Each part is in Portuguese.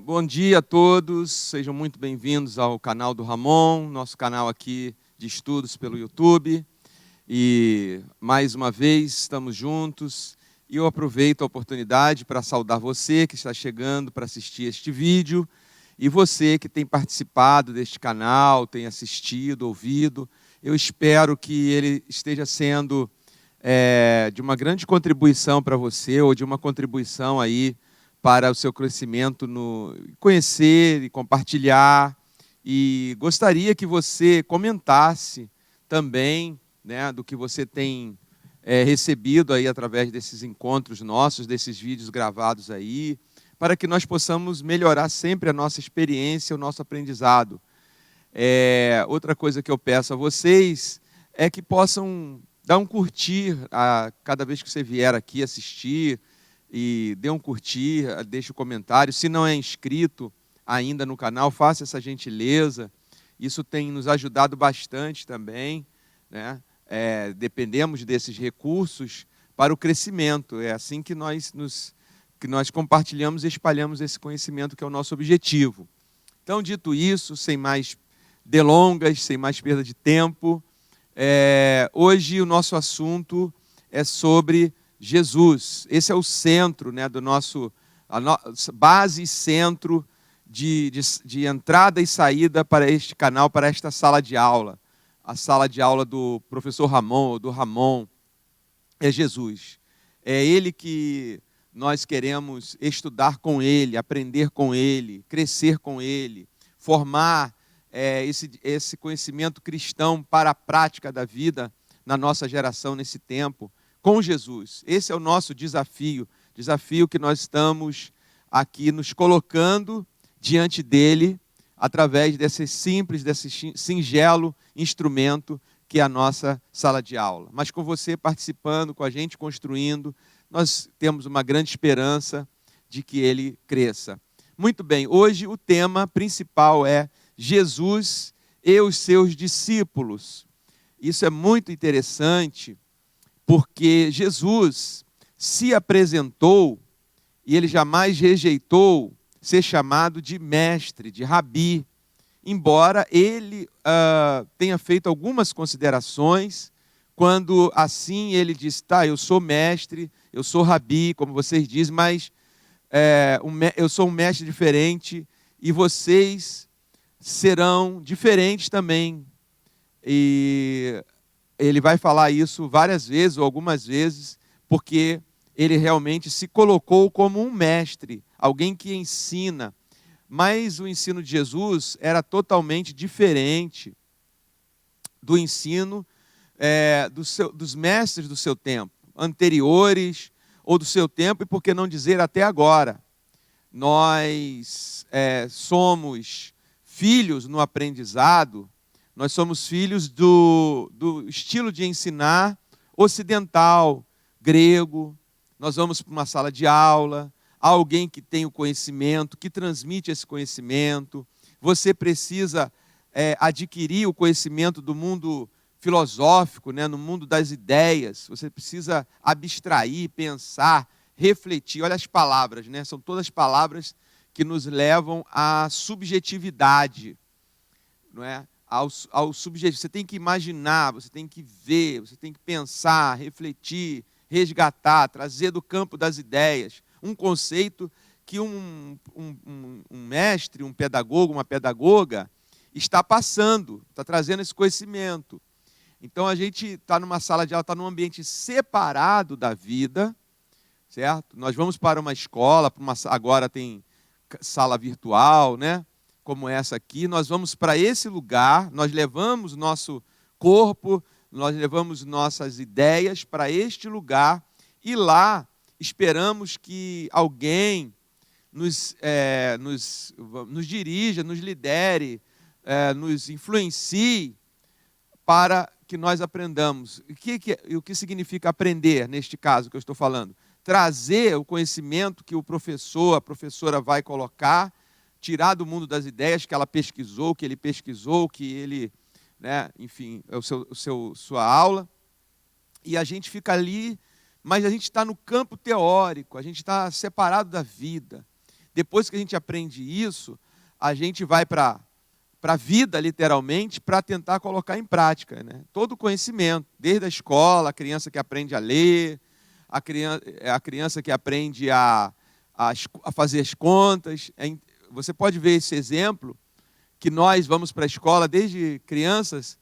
Bom dia a todos, sejam muito bem-vindos ao canal do Ramon, nosso canal aqui de estudos pelo YouTube. E mais uma vez estamos juntos e eu aproveito a oportunidade para saudar você que está chegando para assistir este vídeo e você que tem participado deste canal, tem assistido, ouvido. Eu espero que ele esteja sendo de uma grande contribuição para você ou de uma contribuição aí para o seu crescimento no conhecer e compartilhar. E gostaria que você comentasse também, né, do que você tem recebido aí através desses encontros nossos, desses vídeos gravados aí, para que nós possamos melhorar sempre a nossa experiência, o nosso aprendizado. Outra coisa que eu peço a vocês é que possam dar um curtir a cada vez que você vier aqui assistir, e dê um curtir, deixe um comentário. Se não é inscrito ainda no canal, faça essa gentileza. Isso tem nos ajudado bastante também, né? Dependemos desses recursos para o crescimento. É assim que nós compartilhamos e espalhamos esse conhecimento, que é o nosso objetivo. Então, dito isso, sem mais delongas, sem mais perda de tempo, hoje o nosso assunto é sobre Jesus. Esse é o centro, né, do nosso, base e centro de entrada e saída para este canal, para esta sala de aula. A sala de aula do professor Ramon, ou do Ramon, é Jesus. É Ele que nós queremos estudar com Ele, aprender com Ele, crescer com Ele, formar esse conhecimento cristão para a prática da vida na nossa geração, nesse tempo, com Jesus. Esse é o nosso desafio que nós estamos aqui nos colocando diante dele, através desse simples, desse singelo instrumento que é a nossa sala de aula. Mas com você participando, com a gente construindo, nós temos uma grande esperança de que ele cresça. Muito bem, hoje o tema principal é Jesus e os seus discípulos. Isso é muito interessante, porque Jesus se apresentou e ele jamais rejeitou ser chamado de mestre, de rabi, embora ele tenha feito algumas considerações, quando assim ele disse, eu sou mestre, eu sou rabi, como vocês dizem, mas eu sou um mestre diferente e vocês serão diferentes também. E ele vai falar isso várias vezes ou algumas vezes, porque ele realmente se colocou como um mestre, alguém que ensina. Mas o ensino de Jesus era totalmente diferente do ensino dos mestres do seu tempo, anteriores ou do seu tempo, e por que não dizer até agora. Nós somos filhos no aprendizado. Nós somos filhos do estilo de ensinar ocidental, grego. Nós vamos para uma sala de aula, há alguém que tem o conhecimento, que transmite esse conhecimento. Você precisa adquirir o conhecimento do mundo filosófico, né, no mundo das ideias. Você precisa abstrair, pensar, refletir. Olha as palavras, né? São todas palavras que nos levam à subjetividade, não é? Ao subjetivo. Você tem que imaginar, você tem que ver, você tem que pensar, refletir, resgatar, trazer do campo das ideias um conceito que um mestre, um pedagogo, uma pedagoga está passando, está trazendo esse conhecimento. Então a gente está numa sala de aula, está num ambiente separado da vida, certo? Nós vamos para uma escola, agora tem sala virtual, né? Como essa aqui, nós vamos para esse lugar, nós levamos nosso corpo, nós levamos nossas ideias para este lugar e lá esperamos que alguém nos dirija, nos lidere, nos influencie para que nós aprendamos. O que significa aprender, neste caso que eu estou falando? Trazer o conhecimento que o professor, a professora vai colocar, tirar do mundo das ideias que ela pesquisou, que ele pesquisou, que ele, né, enfim, é sua aula, e a gente fica ali, mas a gente está no campo teórico, a gente está separado da vida. Depois que a gente aprende isso, a gente vai para a vida, literalmente, para tentar colocar em prática, né? Todo o conhecimento, desde a escola, a criança que aprende a ler, a criança que aprende a fazer as contas. Você pode ver esse exemplo, que nós vamos para a escola desde crianças,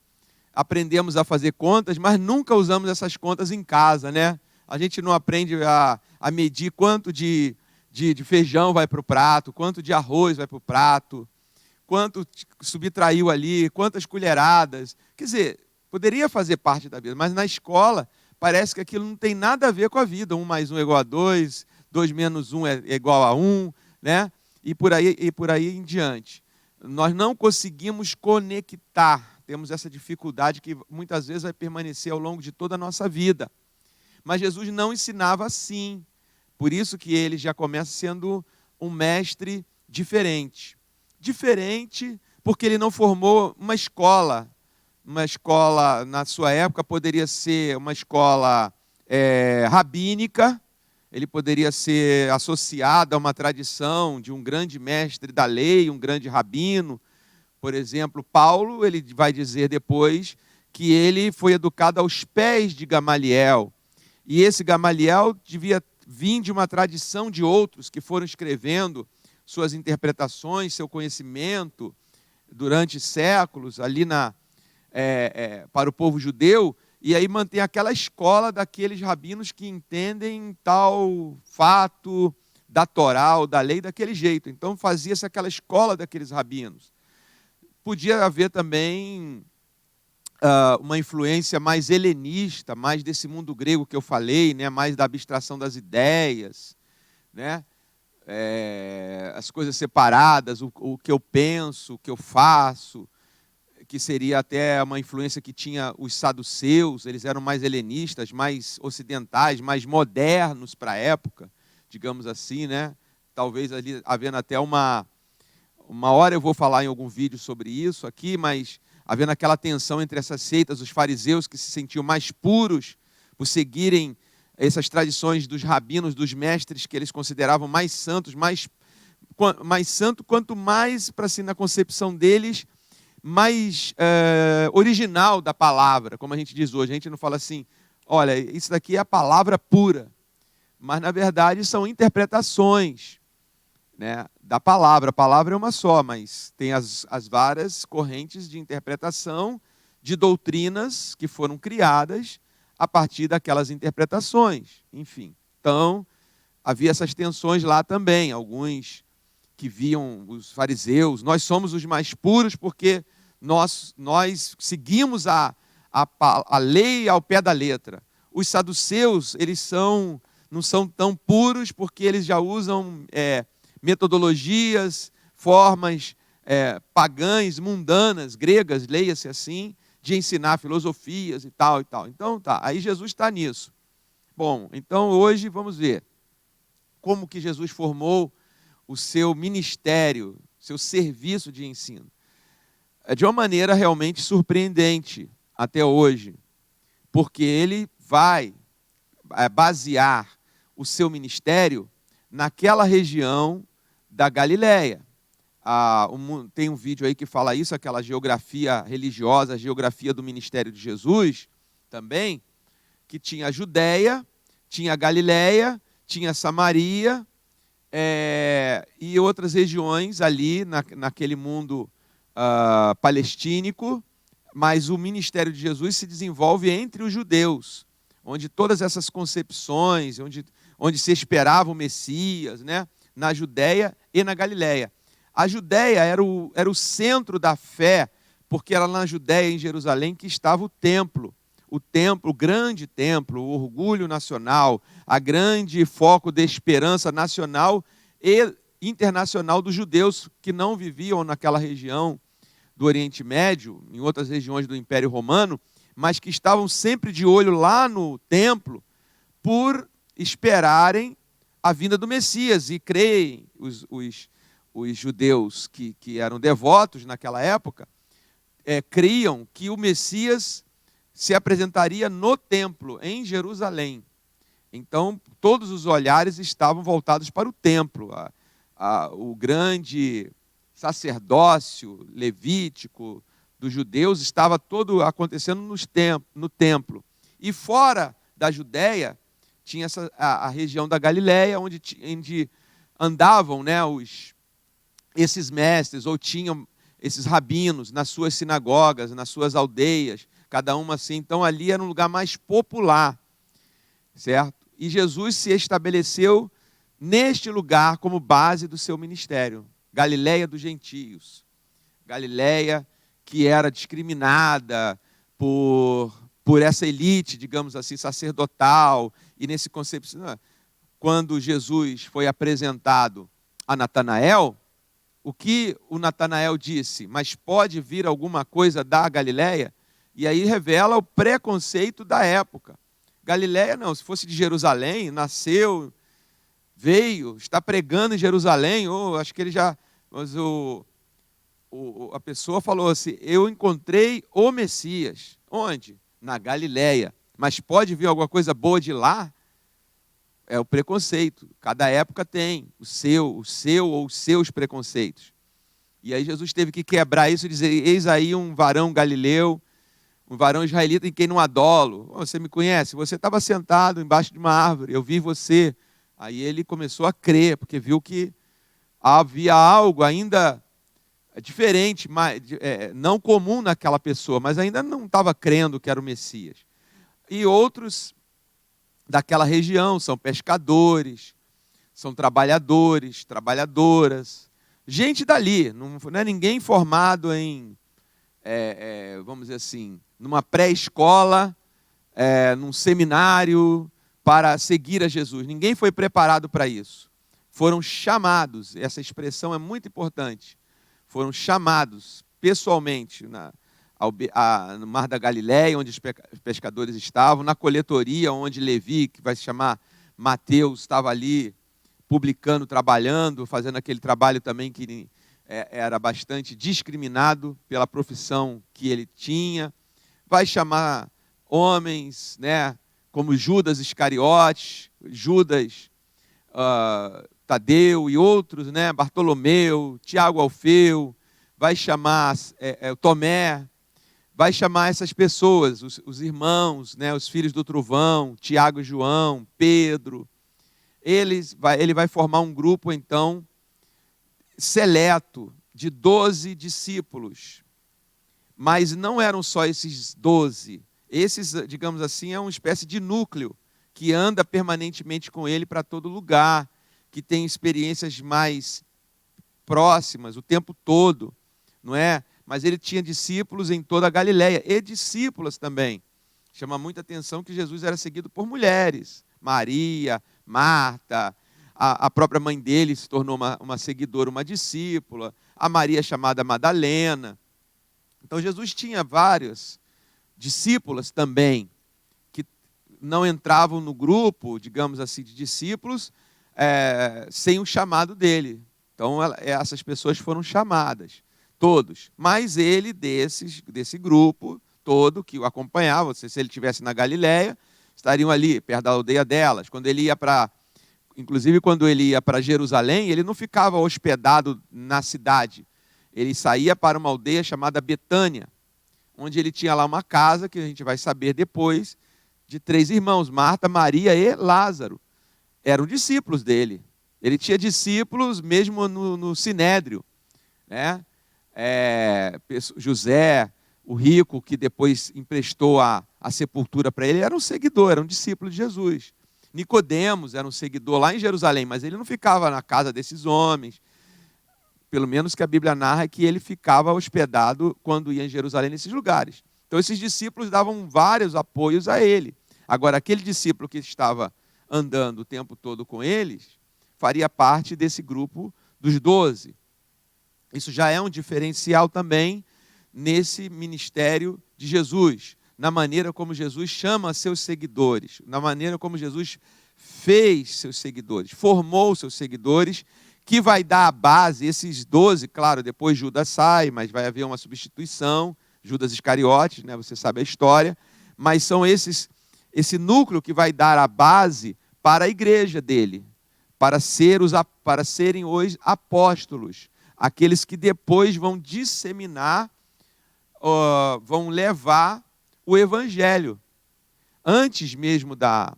aprendemos a fazer contas, mas nunca usamos essas contas em casa, né? A gente não aprende a medir quanto de feijão vai para o prato, quanto de arroz vai para o prato, quanto subtraiu ali, quantas colheradas. Quer dizer, poderia fazer parte da vida, mas na escola parece que aquilo não tem nada a ver com a vida. 1 mais 1 é igual a 2, 2 menos 1 é igual a 1, né? E por aí em diante. Nós não conseguimos conectar, temos essa dificuldade que muitas vezes vai permanecer ao longo de toda a nossa vida. Mas Jesus não ensinava assim. Por isso que ele já começa sendo um mestre diferente. Diferente porque ele não formou uma escola. Uma escola, na sua época, poderia ser uma escola rabínica. Ele poderia ser associado a uma tradição de um grande mestre da lei, um grande rabino. Por exemplo, Paulo, ele vai dizer depois que ele foi educado aos pés de Gamaliel. E esse Gamaliel devia vir de uma tradição de outros que foram escrevendo suas interpretações, seu conhecimento durante séculos ali para o povo judeu, e aí mantém aquela escola daqueles rabinos que entendem tal fato da Torá ou da lei daquele jeito. Então fazia-se aquela escola daqueles rabinos. Podia haver também uma influência mais helenista, mais desse mundo grego que eu falei, né? Mais da abstração das ideias, né? As coisas separadas, o que eu penso, o que eu faço, que seria até uma influência que tinha os saduceus. Eles eram mais helenistas, mais ocidentais, mais modernos para a época, digamos assim, né? Talvez ali havendo até uma hora eu vou falar em algum vídeo sobre isso aqui, mas havendo aquela tensão entre essas seitas, os fariseus que se sentiam mais puros por seguirem essas tradições dos rabinos, dos mestres que eles consideravam mais santos, mais santo, quanto mais, para assim, na concepção deles, mais original da palavra, como a gente diz hoje. A gente não fala assim, olha, isso daqui é a palavra pura, mas na verdade são interpretações, né, da palavra. A palavra é uma só, mas tem as várias correntes de interpretação de doutrinas que foram criadas a partir daquelas interpretações. Enfim, então havia essas tensões lá também. Alguns que viam os fariseus, nós somos os mais puros porque nós seguimos a lei ao pé da letra. Os saduceus, eles não são tão puros porque eles já usam metodologias, formas pagãs, mundanas, gregas, leia-se assim, de ensinar filosofias e tal e tal. Então tá, aí Jesus está nisso. Bom, então hoje vamos ver como que Jesus formou o seu ministério, seu serviço de ensino. De uma maneira realmente surpreendente até hoje, porque ele vai basear o seu ministério naquela região da Galileia. Tem um vídeo aí que fala isso, aquela geografia religiosa, a geografia do ministério de Jesus, também, que tinha a Judéia, tinha a Galileia, tinha a Samaria, e outras regiões ali naquele mundo palestínico, mas o ministério de Jesus se desenvolve entre os judeus, onde todas essas concepções, onde se esperava o Messias, né, na Judéia e na Galileia. A Judéia era o centro da fé, porque era na Judéia, em Jerusalém, que estava o templo, o grande templo, o orgulho nacional, a grande foco de esperança nacional e internacional dos judeus que não viviam naquela região do Oriente Médio, em outras regiões do Império Romano, mas que estavam sempre de olho lá no templo por esperarem a vinda do Messias e creem, os judeus que eram devotos naquela época, criam que o Messias se apresentaria no templo, em Jerusalém. Então, todos os olhares estavam voltados para o templo. o grande sacerdócio levítico dos judeus estava todo acontecendo no templo. E fora da Judéia, tinha a região da Galileia, onde andavam, né, esses mestres, ou tinham esses rabinos nas suas sinagogas, nas suas aldeias, cada uma assim. Então ali era um lugar mais popular, certo? E Jesus se estabeleceu neste lugar como base do seu ministério. Galileia dos gentios. Galileia que era discriminada por essa elite, digamos assim, sacerdotal. E nesse conceito, quando Jesus foi apresentado a Natanael, o que o Natanael disse? Mas pode vir alguma coisa da Galileia? E aí revela o preconceito da época. Galileia não, se fosse de Jerusalém, nasceu, veio, está pregando em Jerusalém, ou acho que ele já... Mas a pessoa falou assim, eu encontrei o Messias. Onde? Na Galileia. Mas pode vir alguma coisa boa de lá? É o preconceito. Cada época tem o seu ou os seus preconceitos. E aí Jesus teve que quebrar isso e dizer, eis aí um varão galileu, um varão israelita em quem não adolo. Você me conhece? Você estava sentado embaixo de uma árvore, eu vi você. Aí ele começou a crer, porque viu que havia algo ainda diferente, não comum naquela pessoa, mas ainda não estava crendo que era o Messias. E outros daquela região são pescadores, são trabalhadores, trabalhadoras, gente dali, não é ninguém formado em, vamos dizer assim, numa pré-escola, num seminário para seguir a Jesus. Ninguém foi preparado para isso. Foram chamados, essa expressão é muito importante, foram chamados pessoalmente no Mar da Galileia, onde os pescadores estavam, na coletoria, onde Levi, que vai se chamar Mateus, estava ali publicando, trabalhando, fazendo aquele trabalho também que era bastante discriminado pela profissão que ele tinha. Vai chamar homens, né, como Judas Iscariotes, Judas Tadeu e outros, né, Bartolomeu, Tiago Alfeu, vai chamar Tomé, vai chamar essas pessoas, os irmãos, né, os filhos do trovão, Tiago e João, Pedro. Ele vai formar um grupo, então, seleto de 12 discípulos. Mas não eram só esses 12. Esses, digamos assim, é uma espécie de núcleo que anda permanentemente com ele para todo lugar, que tem experiências mais próximas o tempo todo, não é? Mas ele tinha discípulos em toda a Galileia, e discípulas também. Chama muita atenção que Jesus era seguido por mulheres. Maria, Marta, a própria mãe dele se tornou uma seguidora, uma discípula. A Maria chamada Madalena. Então Jesus tinha várias discípulas também, que não entravam no grupo, digamos assim, de discípulos, sem o chamado dele. Então essas pessoas foram chamadas. Todos, mas ele desse grupo todo que o acompanhava, se ele estivesse na Galileia, estariam ali, perto da aldeia delas. Inclusive quando ele ia para Jerusalém, ele não ficava hospedado na cidade. Ele saía para uma aldeia chamada Betânia, onde ele tinha lá uma casa, que a gente vai saber depois, de 3 irmãos, Marta, Maria e Lázaro. Eram discípulos dele. Ele tinha discípulos mesmo no Sinédrio, né? José, o rico, que depois emprestou a sepultura para ele, era um seguidor, era um discípulo de Jesus. Nicodemos era um seguidor lá em Jerusalém, mas ele não ficava na casa desses homens. Pelo menos que a Bíblia narra que ele ficava hospedado quando ia em Jerusalém nesses lugares. Então esses discípulos davam vários apoios a ele. Agora, aquele discípulo que estava andando o tempo todo com eles, faria parte desse grupo dos 12. Isso já é um diferencial também nesse ministério de Jesus, na maneira como Jesus chama seus seguidores, na maneira como Jesus fez seus seguidores, formou seus seguidores, que vai dar a base, esses 12, claro, depois Judas sai, mas vai haver uma substituição, Judas Iscariotes, né, você sabe a história, mas são esse núcleo que vai dar a base para a igreja dele, para serem hoje apóstolos, aqueles que depois vão disseminar, vão levar o evangelho. Antes mesmo da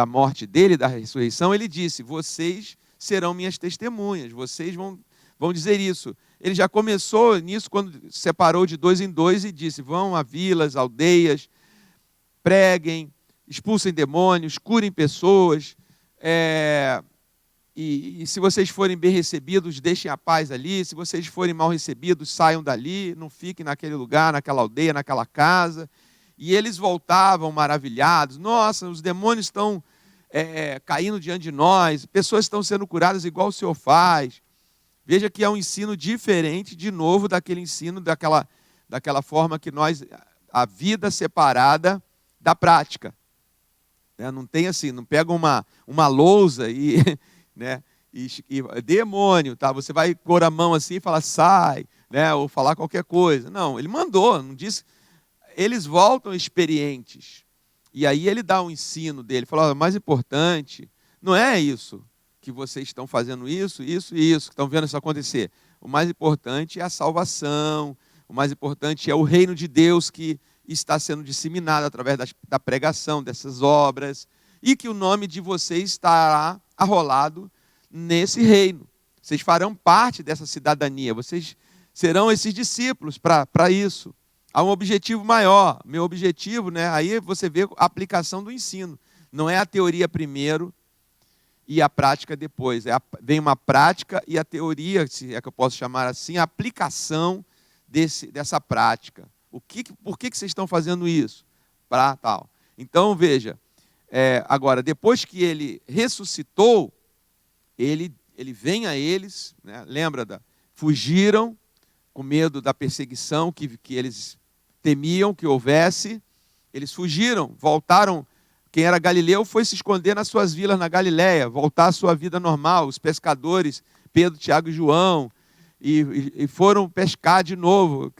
morte dele, da ressurreição, ele disse: vocês serão minhas testemunhas, vocês vão dizer isso. Ele já começou nisso quando separou de 2 em 2 e disse: vão a vilas, aldeias, preguem, expulsem demônios, curem pessoas, e se vocês forem bem recebidos, deixem a paz ali. Se vocês forem mal recebidos, saiam dali, não fiquem naquele lugar, naquela aldeia, naquela casa. E eles voltavam maravilhados: nossa, os demônios estão caindo diante de nós, pessoas estão sendo curadas igual o Senhor faz. Veja que é um ensino diferente, de novo, daquele ensino, daquela forma que a vida separada da prática. Não tem assim, não pega uma lousa e, né, e demônio, tá? Você vai pôr a mão assim e falar sai, né, ou falar qualquer coisa. Não, ele mandou, não disse. Eles voltam experientes. E aí ele dá um ensino dele, fala: o mais importante não é isso, que vocês estão fazendo isso, isso e isso, que estão vendo isso acontecer. O mais importante é a salvação, o mais importante é o reino de Deus que está sendo disseminado através da pregação dessas obras, e que o nome de vocês estará arrolado nesse reino. Vocês farão parte dessa cidadania, vocês serão esses discípulos para isso. Há um objetivo maior. Meu objetivo, né? Aí você vê a aplicação do ensino. Não é a teoria primeiro e a prática depois. Vem uma prática e a teoria, se é que eu posso chamar assim, a aplicação dessa prática. Por que vocês estão fazendo isso? Para tal. Então, veja, agora, depois que ele ressuscitou, ele vem a eles, né? Lembra, fugiram com medo da perseguição que eles temiam que houvesse. Eles fugiram, voltaram. Quem era galileu foi se esconder nas suas vilas na Galileia, voltar à sua vida normal. Os pescadores, Pedro, Tiago e João, e foram pescar de novo.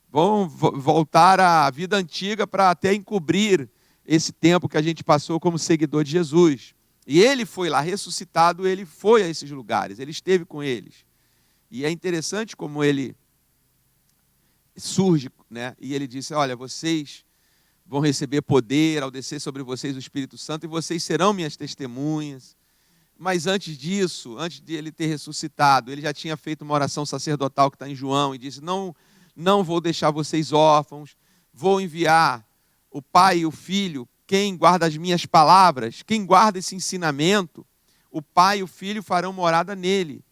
Vão voltar à vida antiga para até encobrir esse tempo que a gente passou como seguidor de Jesus. E ele foi lá, ressuscitado, ele foi a esses lugares, ele esteve com eles. E é interessante como ele surge, né? E ele disse: olha, vocês vão receber poder ao descer sobre vocês o Espírito Santo, e vocês serão minhas testemunhas. Mas antes disso, antes de ele ter ressuscitado, ele já tinha feito uma oração sacerdotal que está em João, e disse: não vou deixar vocês órfãos, vou enviar o Pai e o Filho. Quem guarda as minhas palavras, quem guarda esse ensinamento, o Pai e o Filho farão morada nele.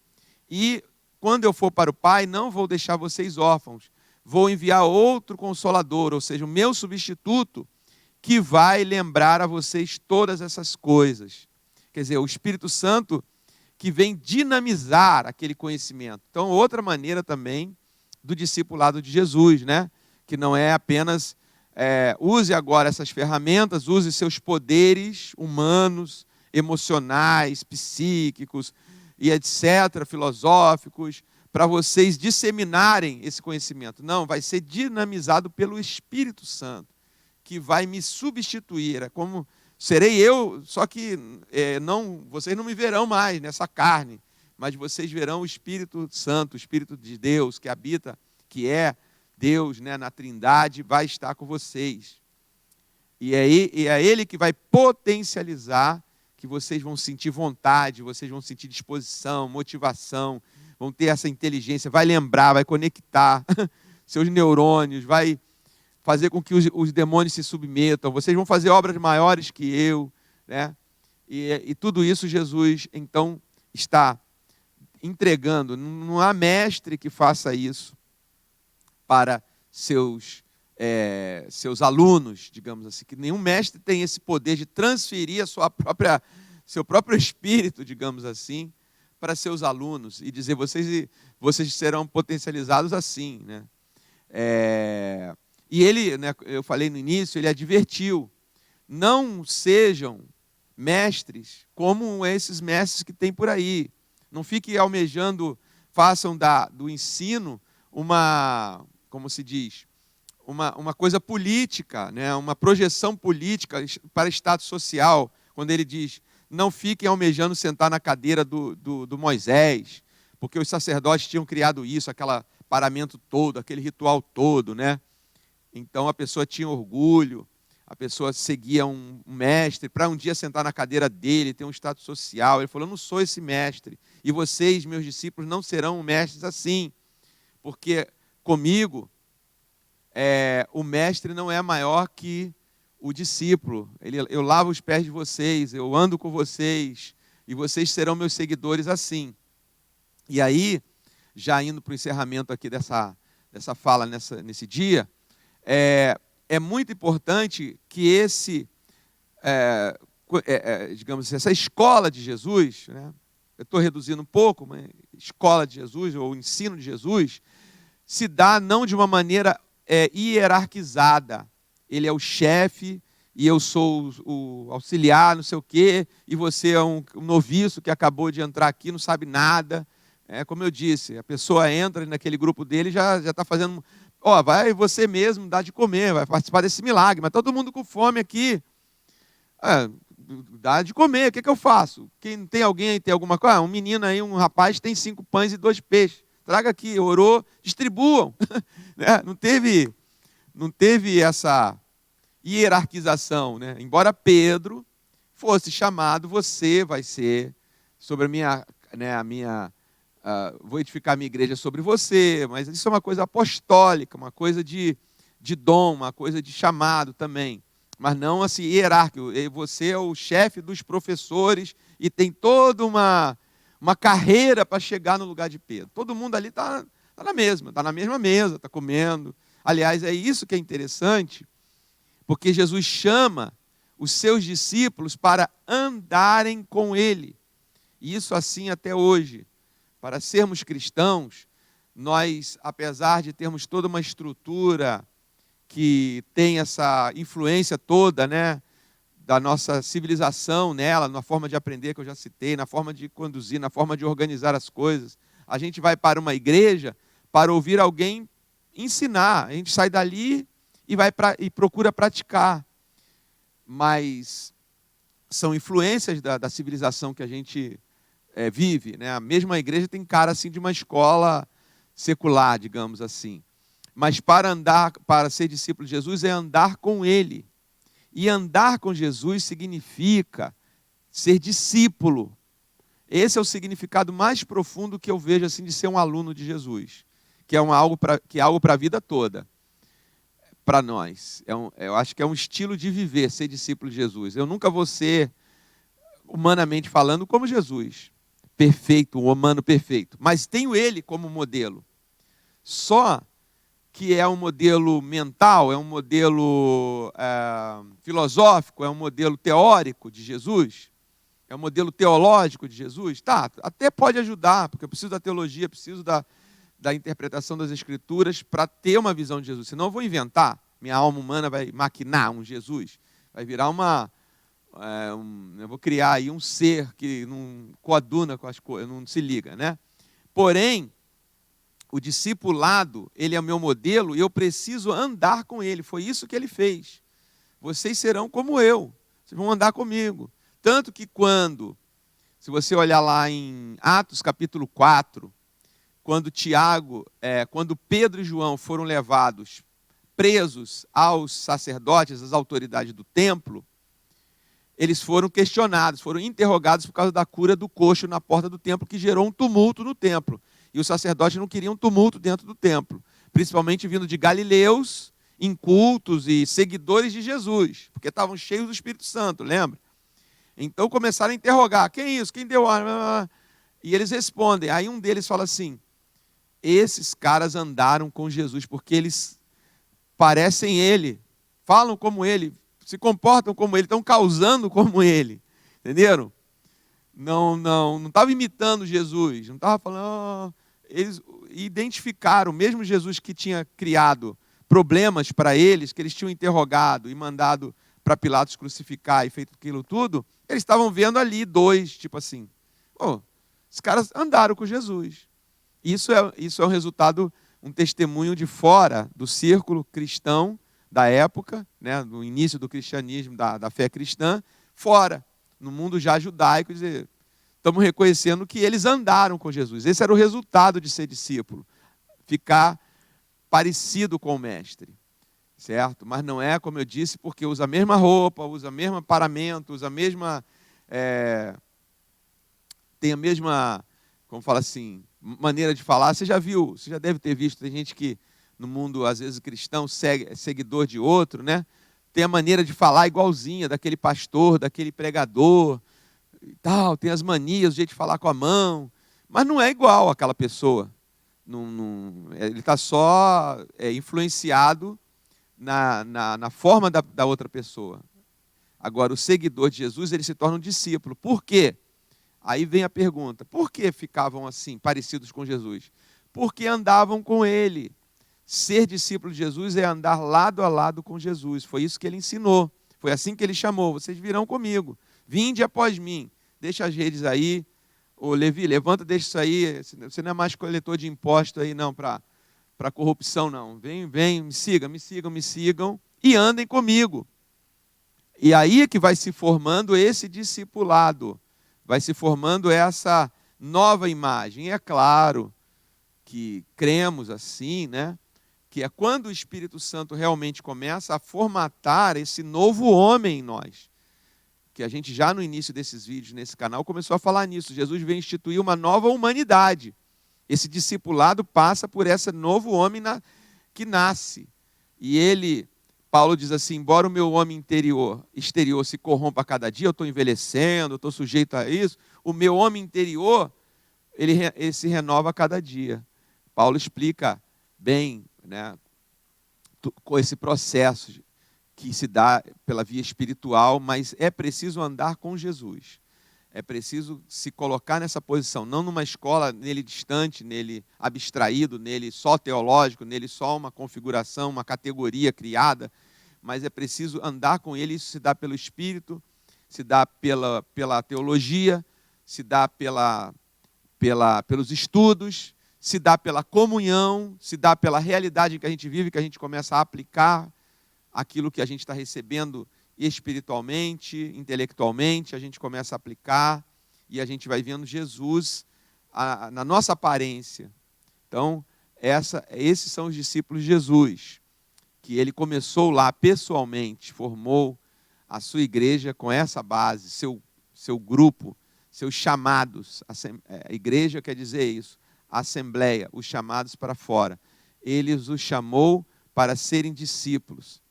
E quando eu for para o Pai, não vou deixar vocês órfãos. Vou enviar outro Consolador, ou seja, o meu substituto, que vai lembrar a vocês todas essas coisas. Quer dizer, o Espírito Santo que vem dinamizar aquele conhecimento. Então, outra maneira também do discipulado de Jesus, né? Que não é apenas use agora essas ferramentas, use seus poderes humanos, emocionais, psíquicos e etc., filosóficos, para vocês disseminarem esse conhecimento. Não, vai ser dinamizado pelo Espírito Santo, que vai me substituir. É como serei eu, só que vocês não me verão mais nessa carne, mas vocês verão o Espírito Santo, o Espírito de Deus que habita, que é Deus, né, na Trindade, vai estar com vocês. E é Ele que vai potencializar, que vocês vão sentir vontade, vocês vão sentir disposição, motivação, vão ter essa inteligência, vai lembrar, vai conectar seus neurônios, vai fazer com que os demônios se submetam, vocês vão fazer obras maiores que eu, né? E tudo isso Jesus, então, está entregando. Não há mestre que faça isso para seus alunos, digamos assim, que nenhum mestre tem esse poder de transferir seu próprio espírito, digamos assim, para seus alunos e dizer: vocês serão potencializados assim, né? E ele, né, eu falei no início, ele advertiu: não sejam mestres como esses mestres que tem por aí. Não fiquem almejando, façam do ensino como se diz, uma coisa política, né? Uma projeção política para status social, quando ele diz: não fiquem almejando sentar na cadeira do Moisés, porque os sacerdotes tinham criado isso, aquele paramento todo, aquele ritual todo, né? Então a pessoa tinha orgulho, a pessoa seguia um mestre para um dia sentar na cadeira dele, ter um status social. Ele falou: eu não sou esse mestre, e vocês, meus discípulos, não serão mestres assim, porque comigo o mestre não é maior que o discípulo. Eu lavo os pés de vocês, eu ando com vocês, e vocês serão meus seguidores assim. E aí, já indo para o encerramento aqui dessa fala nesse dia, é muito importante que digamos assim, essa escola de Jesus, né? Eu estou reduzindo um pouco, mas escola de Jesus, ou ensino de Jesus, se dá não de uma maneira hierarquizada. Ele é o chefe, e eu sou o auxiliar, não sei o quê, e você é um noviço que acabou de entrar aqui, não sabe nada. Como eu disse, a pessoa entra naquele grupo dele e já está fazendo... vai você mesmo dar de comer, vai participar desse milagre, mas todo mundo com fome aqui. Dá de comer, o que eu faço? Quem tem alguém aí, tem alguma coisa? Um menino aí, um rapaz, tem 5 pães e 2 peixes. Traga aqui, orou, distribuam. Não teve essa hierarquização, né? Embora Pedro fosse chamado, você vai ser sobre a minha vou edificar a minha igreja sobre você, mas isso é uma coisa apostólica, uma coisa de dom, uma coisa de chamado também, mas não assim hierárquico. Você é o chefe dos professores e tem toda uma carreira para chegar no lugar de Pedro. Todo mundo ali está na mesma mesa, está comendo. Aliás, é isso que é interessante, porque Jesus chama os seus discípulos para andarem com Ele. E isso assim até hoje. Para sermos cristãos, nós, apesar de termos toda uma estrutura que tem essa influência toda, né, da nossa civilização nela, na forma de aprender que eu já citei, na forma de conduzir, na forma de organizar as coisas, a gente vai para uma igreja para ouvir alguém ensinar. A gente sai dali e procura praticar. Mas são influências da civilização que a gente vive, né? A mesma igreja tem cara assim de uma escola secular, digamos assim. Mas para ser discípulo de Jesus é andar com Ele. E andar com Jesus significa ser discípulo. Esse é o significado mais profundo que eu vejo assim de ser um aluno de Jesus, que é algo para a vida toda, para nós. Eu acho que é um estilo de viver, ser discípulo de Jesus. Eu nunca vou ser, humanamente falando, como Jesus, perfeito, um humano perfeito, mas tenho Ele como modelo. Só que é um modelo mental, é um modelo filosófico, é um modelo teórico de Jesus, é um modelo teológico de Jesus. Tá, até pode ajudar, porque eu preciso da teologia, preciso da interpretação das Escrituras para ter uma visão de Jesus. Senão eu vou inventar, minha alma humana vai maquinar um Jesus, vai virar eu vou criar aí um ser que não coaduna com as coisas, não se liga, né? Porém, o discipulado, ele é o meu modelo e eu preciso andar com ele. Foi isso que ele fez. Vocês serão como eu, vocês vão andar comigo. Tanto que se você olhar lá em Atos capítulo 4, quando Pedro e João foram levados presos aos sacerdotes, às autoridades do templo, eles foram questionados, foram interrogados por causa da cura do coxo na porta do templo, que gerou um tumulto no templo. E os sacerdotes não queriam tumulto dentro do templo, principalmente vindo de galileus, incultos e seguidores de Jesus, porque estavam cheios do Espírito Santo, lembra? Então começaram a interrogar: quem é isso? Quem deu ordem? E eles respondem. Aí um deles fala assim: esses caras andaram com Jesus, porque eles parecem Ele, falam como Ele, se comportam como Ele, estão causando como Ele. Entenderam? Não estava imitando Jesus, não estava falando... Eles identificaram, mesmo Jesus que tinha criado problemas para eles, que eles tinham interrogado e mandado para Pilatos crucificar e feito aquilo tudo, eles estavam vendo ali dois, tipo assim, os caras andaram com Jesus. Isso é um resultado, um testemunho de fora do círculo cristão da época, né, do início do cristianismo, da fé cristã, fora. no mundo já judaico, dizer, estamos reconhecendo que eles andaram com Jesus. Esse era o resultado de ser discípulo, ficar parecido com o mestre, certo? Mas não é, como eu disse, porque usa a mesma roupa, usa o mesmo paramento, usa a mesma... tem a mesma, como fala assim, maneira de falar. Você já viu, você já deve ter visto, tem gente que no mundo, às vezes, cristão, é seguidor de outro, né? Tem a maneira de falar igualzinha daquele pastor, daquele pregador e tal, tem as manias, o jeito de falar com a mão, mas não é igual àquela pessoa. Ele está só influenciado na forma da outra pessoa. Agora, o seguidor de Jesus, ele se torna um discípulo. Por quê? Aí vem a pergunta, por que ficavam assim, parecidos com Jesus? Porque andavam com ele. Ser discípulo de Jesus é andar lado a lado com Jesus. Foi isso que ele ensinou. Foi assim que ele chamou. Vocês virão comigo. Vinde após mim. Deixa as redes aí. Ô Levi, levanta, deixa isso aí. Você não é mais coletor de impostos aí, não, para corrupção, não. Vem, me sigam e andem comigo. E aí é que vai se formando esse discipulado. Vai se formando essa nova imagem. E é claro que cremos assim, né? Que é quando o Espírito Santo realmente começa a formatar esse novo homem em nós. Que a gente já no início desses vídeos, nesse canal, começou a falar nisso. Jesus veio instituir uma nova humanidade. Esse discipulado passa por esse novo homem que nasce. E Paulo diz assim, embora o meu homem exterior se corrompa a cada dia, eu estou envelhecendo, eu estou sujeito a isso, o meu homem interior, ele se renova a cada dia. Paulo explica bem, né, com esse processo que se dá pela via espiritual, mas é preciso andar com Jesus. É preciso se colocar nessa posição, não numa escola nele distante, nele abstraído, nele só teológico, nele só uma configuração, uma categoria criada, mas é preciso andar com ele. Isso se dá pelo Espírito, se dá pela teologia, se dá pelos estudos, se dá pela comunhão, se dá pela realidade em que a gente vive, que a gente começa a aplicar aquilo que a gente está recebendo espiritualmente, intelectualmente, a gente começa a aplicar e a gente vai vendo Jesus na nossa aparência. Então, esses são os discípulos de Jesus, que ele começou lá pessoalmente, formou a sua igreja com essa base, seu grupo, seus chamados. A igreja quer dizer isso, a assembleia, os chamados para fora. Ele os chamou para serem discípulos.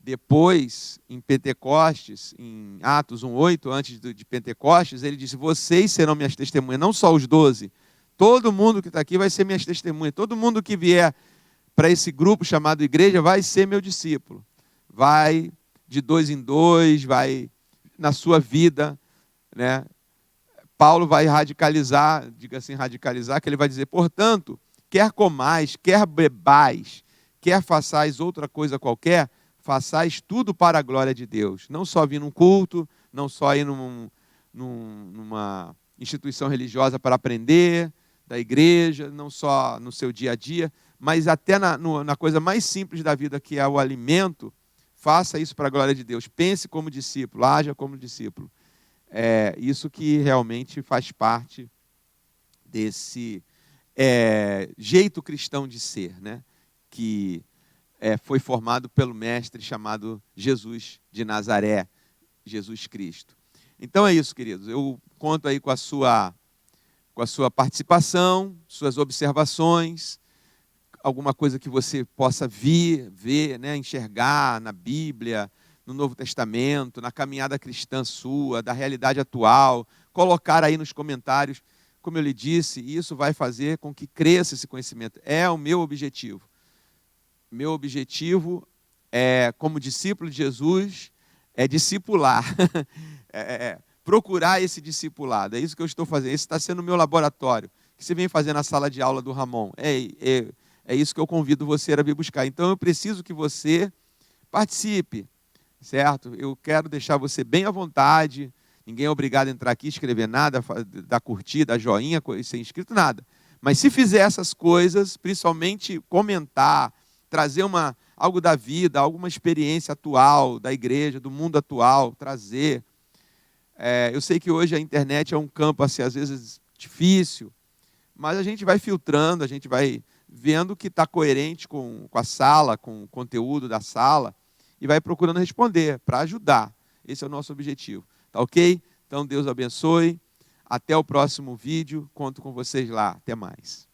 Depois, em Pentecostes, em Atos 1:8, antes de Pentecostes, ele disse, vocês serão minhas testemunhas, não só os 12. Todo mundo que está aqui vai ser minhas testemunhas. Todo mundo que vier para esse grupo chamado igreja vai ser meu discípulo. Vai de 2 em 2, vai na sua vida, né? Paulo vai radicalizar, diga assim, radicalizar, que ele vai dizer, portanto, quer comais, quer bebais, quer façais outra coisa qualquer, façais tudo para a glória de Deus. Não só vir num culto, não só ir numa instituição religiosa para aprender, da igreja, não só no seu dia a dia, mas até na coisa mais simples da vida, que é o alimento, faça isso para a glória de Deus. Pense como discípulo, haja como discípulo. É isso que realmente faz parte desse jeito cristão de ser, né? Que foi formado pelo mestre chamado Jesus de Nazaré, Jesus Cristo. Então é isso, queridos. Eu conto aí com a sua participação, suas observações, alguma coisa que você possa ver, né, enxergar na Bíblia, no Novo Testamento, na caminhada cristã sua, da realidade atual, colocar aí nos comentários. Como eu lhe disse, isso vai fazer com que cresça esse conhecimento. É o meu objetivo. Meu objetivo, como discípulo de Jesus, é discipular. Procurar esse discipulado. É isso que eu estou fazendo. Esse está sendo o meu laboratório. O que você vem fazer na sala de aula do Ramon? É isso que eu convido você a vir buscar. Então, eu preciso que você participe, certo? Eu quero deixar você bem à vontade. Ninguém é obrigado a entrar aqui, escrever nada, dar curtida, dar joinha, ser inscrito, nada. Mas se fizer essas coisas, principalmente comentar, trazer algo da vida, alguma experiência atual, da igreja, do mundo atual, trazer. Eu sei que hoje a internet é um campo, assim, às vezes, difícil, mas a gente vai filtrando, a gente vai vendo que está coerente com a sala, com o conteúdo da sala, e vai procurando responder, para ajudar. Esse é o nosso objetivo. Tá ok? Então, Deus abençoe. Até o próximo vídeo. Conto com vocês lá. Até mais.